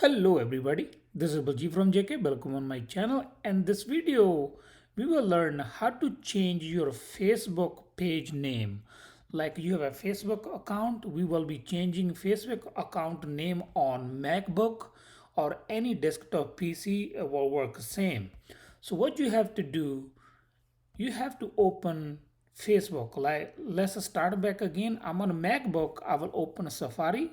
Hello everybody, this is Baljit from JK. Welcome on my channel, and this video we will learn how to change your Facebook page name. Like you have a Facebook account, we will be changing Facebook account name on MacBook or any desktop PC will work same. So what you have to do, you have to open Facebook. Like let's start back again. I'm on a MacBook. I will open Safari.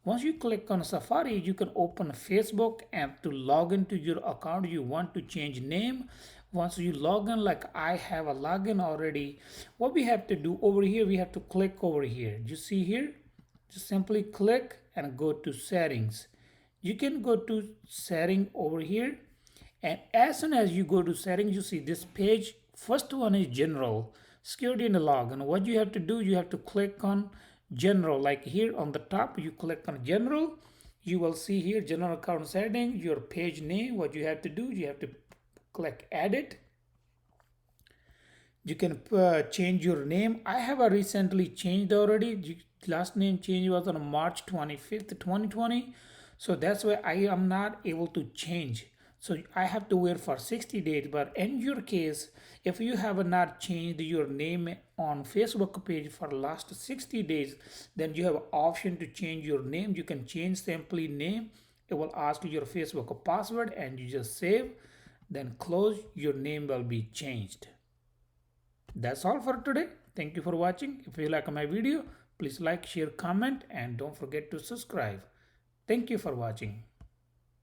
Once you click on Safari, you can open Facebook, and to log into your account you want to change name. Once you log in, like I have a login already, what we have to do over here, we have to click over here. You see here, just simply click and go to settings. You can go to setting over here, and as soon as you go to settings, you see this page. First one is general, security and login. What you have to do, you have to click on general. Like here on the top, you click on general. You will see here general account setting, your page name. What you have to do, you have to click edit. You can change your name. I have a recently changed already. Last name change was on March 25th 2020, so that's why I am not able to change. So I have to wait for 60 days. But in your case, if you have not changed your name on Facebook page for last 60 days, then you have option to change your name. You can change simply name. It will ask you your Facebook password and you just save, then close. Your name will be changed. That's all for today. Thank you for watching. If you like my video, please like, share, comment, and don't forget to subscribe. Thank you for watching.